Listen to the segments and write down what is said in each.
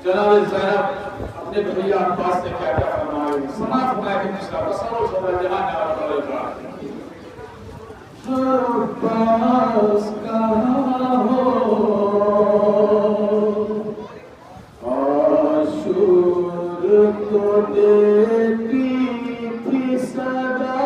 जनाब ज़ैनब अपने भैया अब्बास से क्या क्या फरमाए, समाज फरमाया कि पिछला बसरो सोना जहां नारा बोलेगा अब्बास कहाँ हो आशूर को देती थी सदा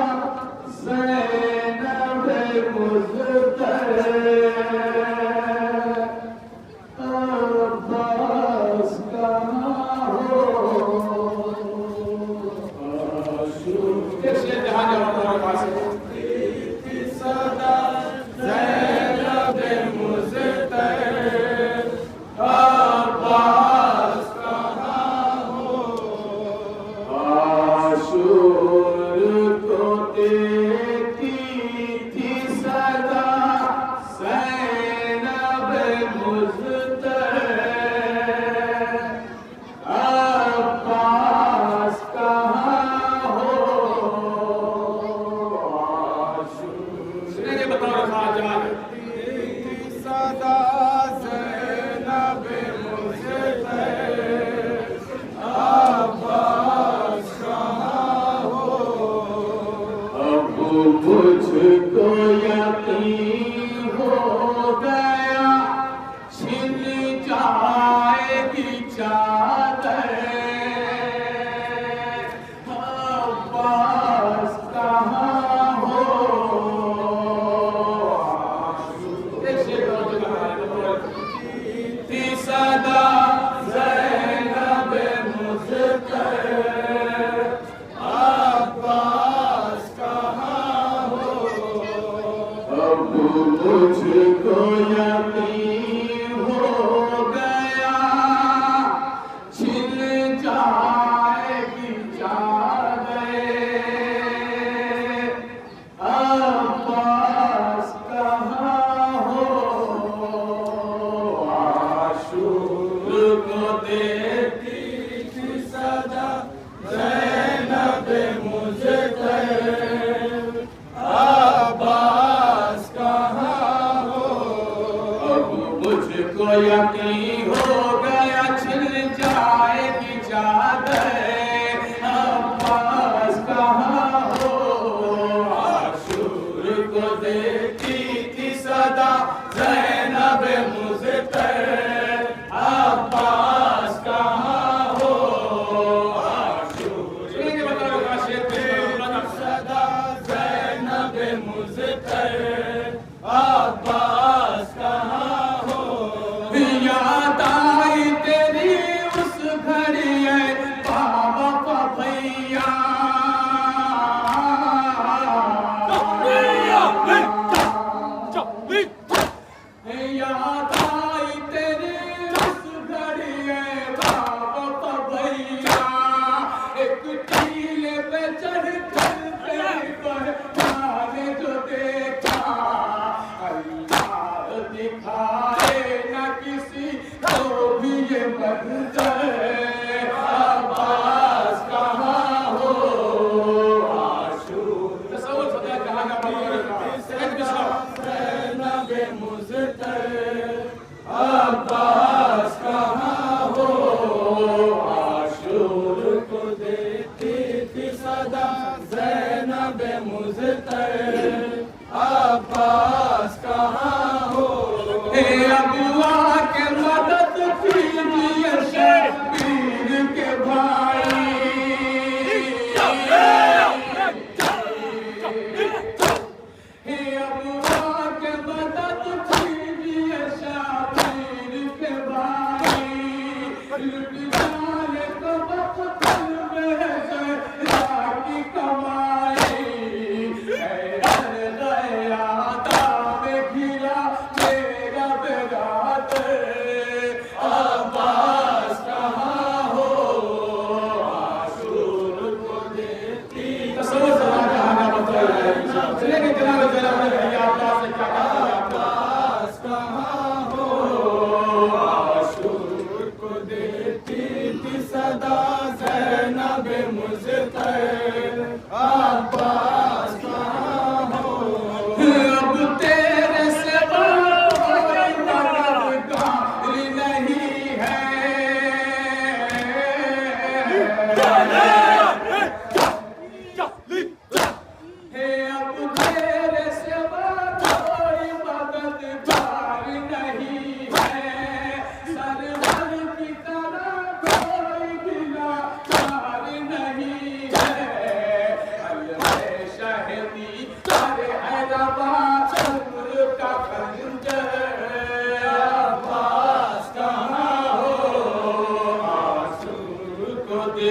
ज़ैनब मुज़्तफ़ा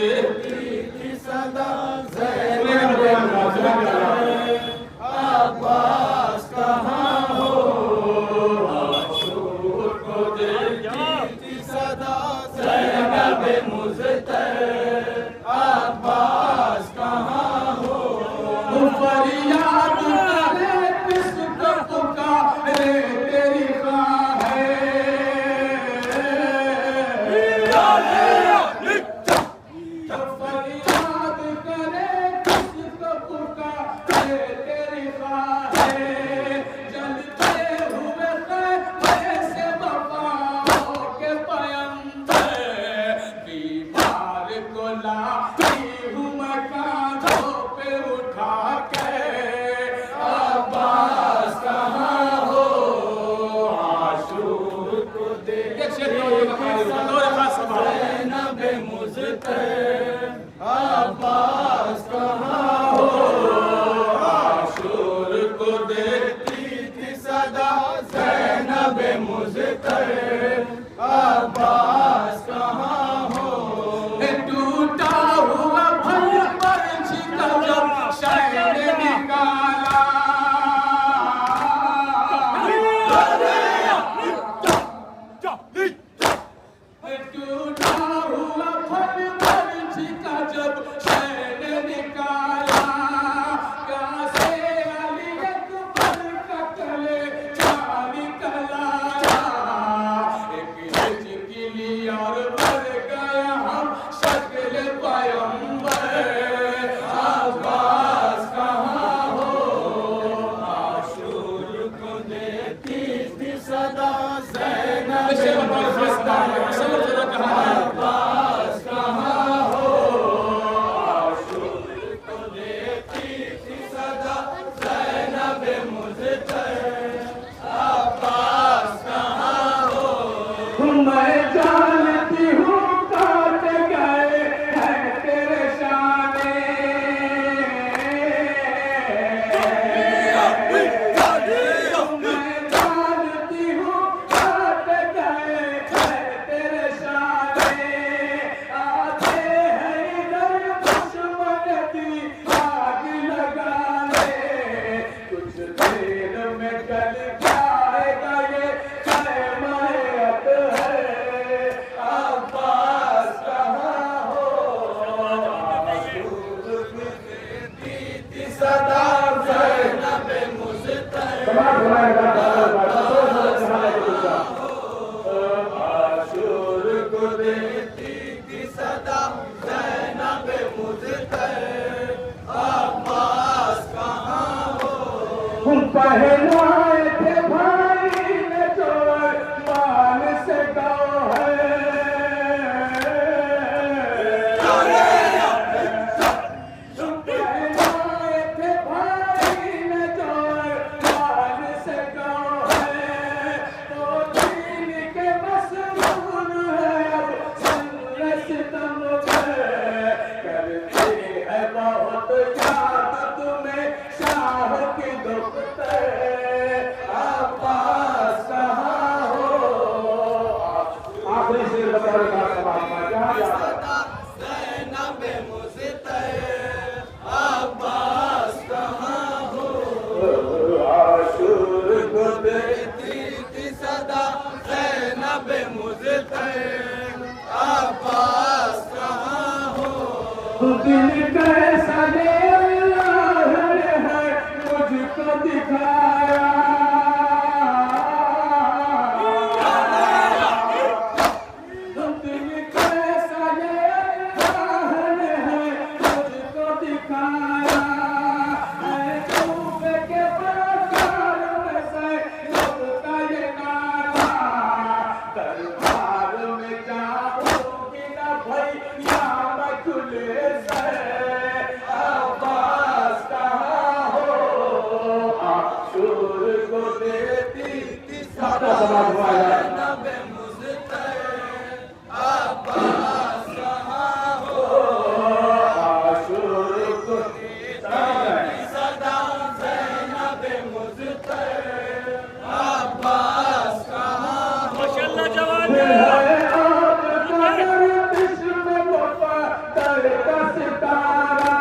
देती थी सदा ज़ैनब अब्बास कहाँ हो, आशूर को देती थी सदा ज़ैनब मुज़्तहर अब्बास कहाँ हो, फरियाद करे किसको पुकारे तेरी अब्बास कहाँ हो, आशूर को देती थी सदा ज़ैनब मुज़्तहर अब्बास कहाँ हो, टूटा हुआ फल पंछी का जब शहर निकाला, टूटा हुआ फल पंछी का जब शहर निकाला, कैसे अली अकबर का कले निकला, एक हिचकी और मर गया हम शक्ल पैगंबर अब्बास कहाँ हो, आशूर को देती थी सदा ज़ैनब अब्बास कहाँ हो, आशूर को देती थी सदा ज़ैनब मुज़्तहर अब्बास कहाँ हो, मैं जानती हूँ काट गए हैं तेरे शाने, मैं जानती हूँ काट गए हैं तेरे शाने, आते हैं इधर दुश्मन की आग लगाने, कुछ देर में जल जाएगा ये हिमायत है अब्बास कहाँ हो, आशूर को देती थी सदा ज़ैनब मुज़्तहर आशूर को देती थी सदा ज़ैनब मुज़्तहर अब्बास कहाँ हो, पहनाए थे भाई ने जोर मान से गौहर, पहनाए थे भाई ने जोर मान से गौहर, तो दीन के मसरूर है अब सन्ने सितम करते है बहुत याद तुम्हें शाह की दुख्तर अब्बास कहाँ हो, आखिरी शेर बता रहा ज़ैनब मुज़्तहर अब्बास कहाँ हो, आशूर को देती थी सदा ज़ैनब मुज़्तहर अब्बास कहाँ हो, दिल कैसा है मुझको दिखाया, दिल कैसा है मुझको दिखाया, तूफ़े के बाज़ार में से का ये नारा, दरबार में जाऊंगी ना भैया मैं खुले से अब्बास कहाँ हो, आशूर को देती थी सदा ज़ैनब मुज़्तहर अब्बास कहाँ हो, आशूर को देती थी सदा ज़ैनब मुज़्तहर अब्बास कहाँ हो, माशाअल्लाह जवान का सितारा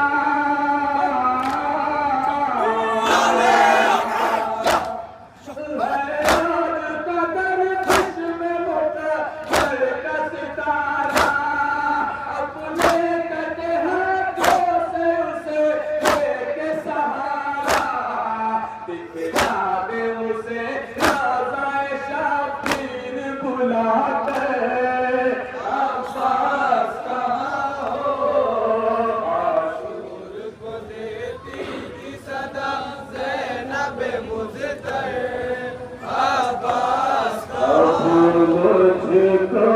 मुझको